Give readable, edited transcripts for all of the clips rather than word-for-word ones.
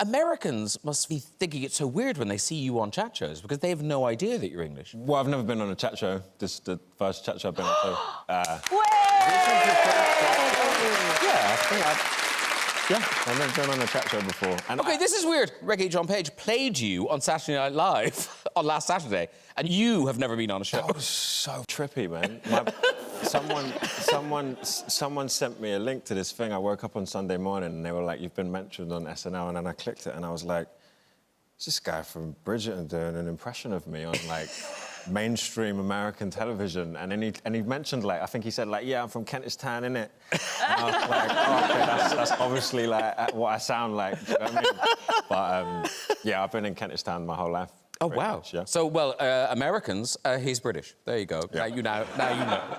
Americans must be thinking it's so weird when they see you on chat shows because they have no idea that you're English. Well, I've never been on a chat show. This is the first chat show I've been on. So, I've never been on a chat show before. And OK, this is weird. Reggae John Page played you on Saturday Night Live on last Saturday, and you have never been on a show. That was so trippy, man. Someone sent me a link to this thing. I woke up on Sunday morning and they were like, "You've been mentioned on SNL," and then I clicked it and I was like, "Is this guy from Bridgerton doing an impression of me on like mainstream American television?" And then he mentioned like, I think he said like, "Yeah, I'm from Kentish Town, innit?" And I was like, "Oh, okay, that's obviously like what I sound like." Do you know what I mean? But yeah, I've been in Kentish Town my whole life. Oh, wow. Much, yeah. So, well, Americans, he's British. There you go. Yeah. Now you know.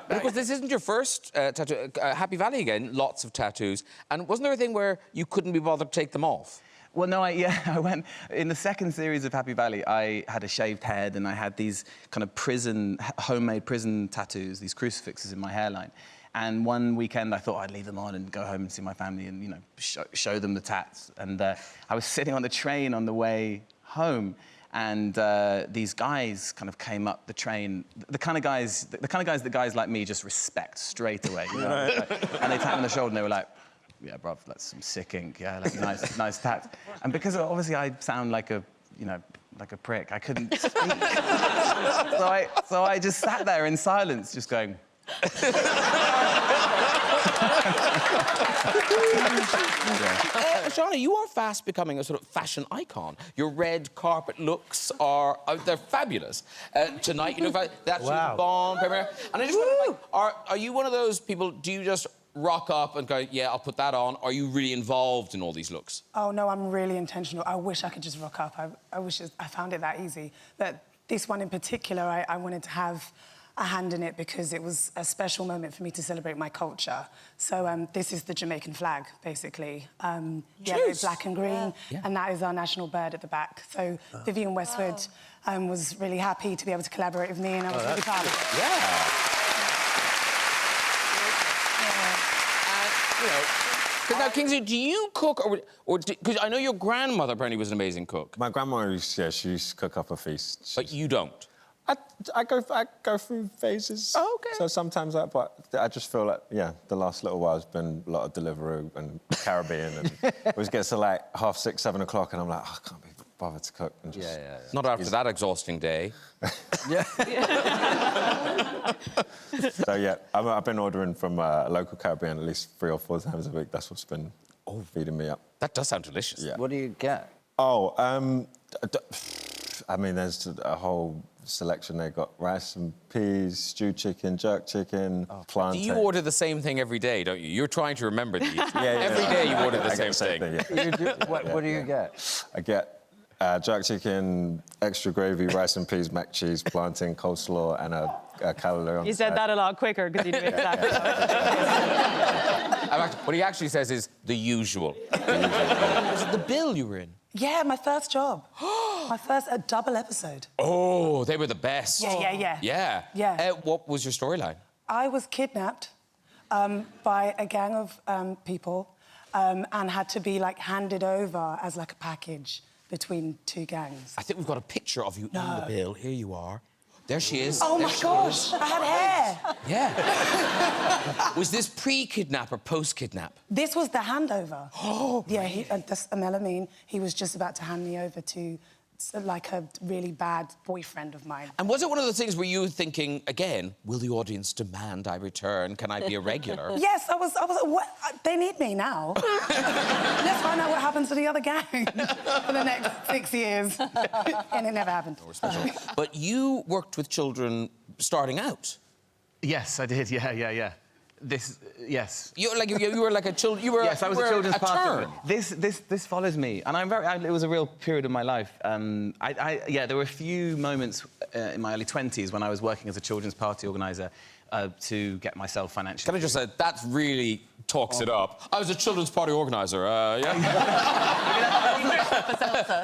But of course, this isn't your first tattoo. Happy Valley again, lots of tattoos. And wasn't there a thing where you couldn't be bothered to take them off? Well, no, I went... In the second series of Happy Valley, I had a shaved head and I had these kind of homemade prison tattoos, these crucifixes in my hairline. And one weekend, I thought I'd leave them on and go home and see my family and, you know, show them the tats. And I was sitting on the train on the way home, and these guys kind of came up the train. The kind of guys that guys like me just respect straight away. You know? And they tapped me on the shoulder and they were like, "Yeah, bruv, that's some sick ink. Yeah, like nice tats." And because obviously I sound like a, you know, like a prick, I couldn't speak. so I just sat there in silence, just going. Lashana, you are fast becoming a sort of fashion icon. Your red carpet looks are... they're fabulous. Tonight, you know, that's Bond premiere. And I just wonder, like, are you one of those people, do you just rock up and go, "Yeah, I'll put that on"? Are you really involved in all these looks? Oh, no, I'm really intentional. I wish I could just rock up. I wish I found it that easy. But this one in particular, I wanted to have a hand in it because it was a special moment for me to celebrate my culture. So this is the Jamaican flag, basically. Yellow, black and green, and that is our national bird at the back. So Vivienne Westwood was really happy to be able to collaborate with me, and I was really proud of it. Yeah. You know, because now, Kingsley, do you cook or because I know your grandmother apparently was an amazing cook. My grandma used to cook up a feast. But you don't. I go through phases. Oh, okay. So sometimes but I just feel like, yeah, the last little while has been a lot of Deliveroo and Caribbean, and it always gets to like 6:30, 7 o'clock, and I'm like, oh, I can't be bothered to cook. And just, Not after that exhausting day. So yeah, I've been ordering from a local Caribbean at least 3 or 4 times a week. That's what's been feeding me up. That does sound delicious. Yeah. What do you get? Oh, I mean, there's a whole selection. They got rice and peas, stewed chicken, jerk chicken, plantain. Do you order the same thing every day, don't you? You're trying to remember these. Every day you order the same thing. What do you get? I get jerk chicken, extra gravy, rice and peas, mac cheese, plantain, coleslaw, and a calorie on You said that a lot quicker because you knew exactly what he actually says is the usual. Was it the bill you were in? Yeah, my first job. My first double episode. Oh, they were the best. Yeah. What was your storyline? I was kidnapped by a gang of people and had to be, like, handed over as, like, a package between 2 gangs. I think we've got a picture of you in the bill. Here you are. There she is. Oh, my gosh, I had hair. Yeah. Was this pre-kidnap or post-kidnap? This was the handover. Oh, yeah, that's Melamine. He was just about to hand me over to, like, a really bad boyfriend of mine. And was it one of those things where you were thinking, again, will the audience demand I return? Can I be a regular? Yes, I was what? They need me now. Let's find out what happens to the other gang for the next 6 years. And it never happened. But you worked with children starting out. Yes, I did. Yeah. Yes. You were like a child. Yes, I was a children's pastor. turn. This follows me, and it was a real period of my life. There were a few moments in my early 20s when I was working as a children's party organizer to get myself financially. Can I just say that really talks it up? I was a children's party organizer.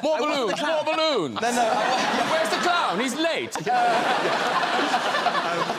More balloons, more balloons. No. Where's the clown? He's late.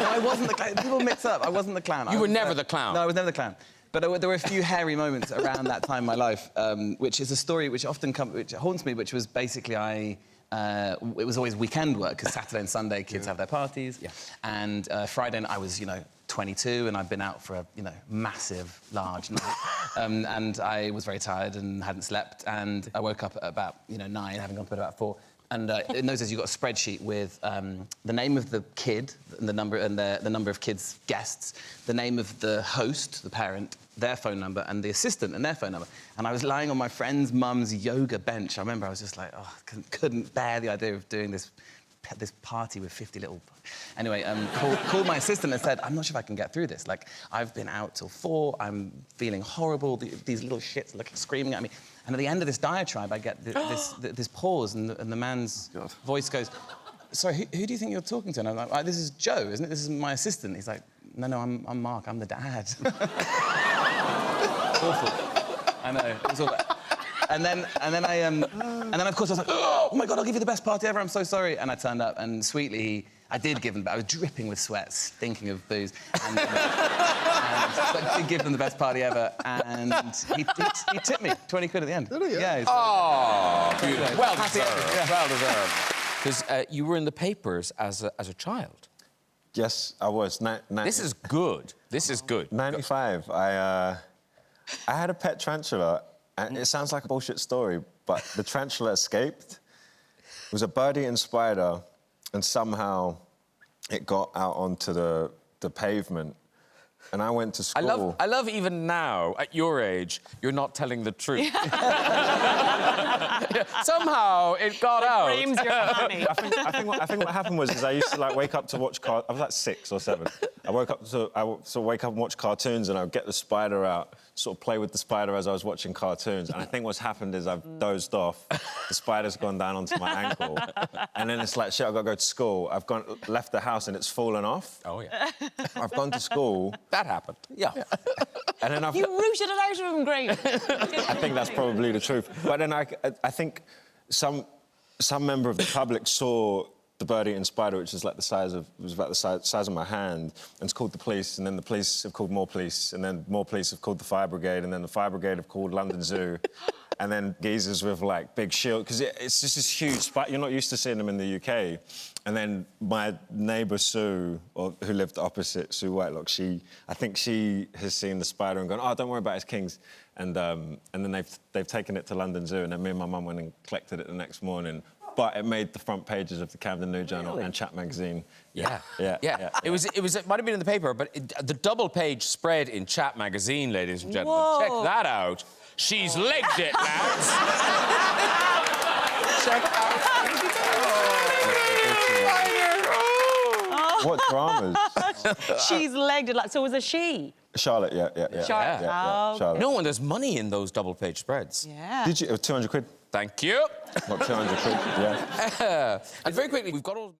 I wasn't the clown. People mix up. I wasn't the clown. You were never the clown. No, I was never the clown. But there were a few hairy moments around that time in my life, which is a story which which haunts me, which was basically it was always weekend work, because Saturday and Sunday kids have their parties. Yeah. And Friday night I was, 22, and I'd been out for a, massive, large night. And I was very tired and hadn't slept, and I woke up at about, 9, having gone to bed about 4. And in those days, you've got a spreadsheet with the name of the kid and the number of kids' guests, the name of the host, the parent, their phone number, and the assistant and their phone number. And I was lying on my friend's mum's yoga bench. I remember I was just like, couldn't bear the idea of doing this party with 50 little... Anyway, called my assistant and said, I'm not sure if I can get through this. Like, I've been out till 4, I'm feeling horrible, these little shits screaming at me. And at the end of this diatribe, I get this pause, and the man's voice goes, sorry, who do you think you're talking to? And I'm like, this is Joe, isn't it? This is my assistant. He's like, no, I'm Mark, I'm the dad. Awful. I know, it was awful. And then of course I was like, oh my God, I'll give you the best party ever, I'm so sorry. And I turned up, and sweetly, I did give them, but I was dripping with sweat, stinking of booze. But I did give them the best party ever, and he tipped me 20 quid at the end. Did he? Yeah. Oh, beautiful. Well deserved. Yeah. Well deserved. Because you were in the papers as a child. Yes, I was. This is good. This is good. 95, I had a pet tarantula, and it sounds like a bullshit story, but the tarantula escaped. It was a bird-eating spider, and somehow it got out onto the pavement. And I went to school. I love even now, at your age, you're not telling the truth. Somehow it got out. Dreams your honey. I think what happened was I used to wake up to watch I was like 6 or 7. I woke up and watch cartoons, and I would get the spider out, sort of play with the spider as I was watching cartoons. And I think what's happened is I've dozed off. The spider's gone down onto my ankle, and then it's like shit. I've got to go to school. I've left the house and it's fallen off. Oh yeah. I've gone to school. That happened. Yeah. And then You rooted it out of him, great. I think that's probably the truth. But then I think some member of the public saw the bird-eating spider, which is like about the size of my hand, and it's called the police, and then the police have called more police, and then more police have called the fire brigade, and then the fire brigade have called London Zoo, and then geezers with big shield, because it's just this huge spider. You're not used to seeing them in the UK. And then my neighbour Sue, who lived opposite, Sue Whitelock, I think she has seen the spider and gone, oh, don't worry about it, it's King's. And then they've taken it to London Zoo, and then me and my mum went and collected it the next morning. But it made the front pages of the Camden New Journal and Chat magazine. Yeah. Yeah. It might have been in the paper, but the double-page spread in Chat magazine, ladies and gentlemen. Whoa. Check that out. She's legged it, lads. Check out. What dramas? She's legged it. So it was a she. Charlotte, yeah. Charlotte. Yeah, Charlotte. No, and there's money in those double-page spreads. Yeah. Did you? It was 200 quid. Thank you. Not 200 quid, yeah. And very quickly, we've got all...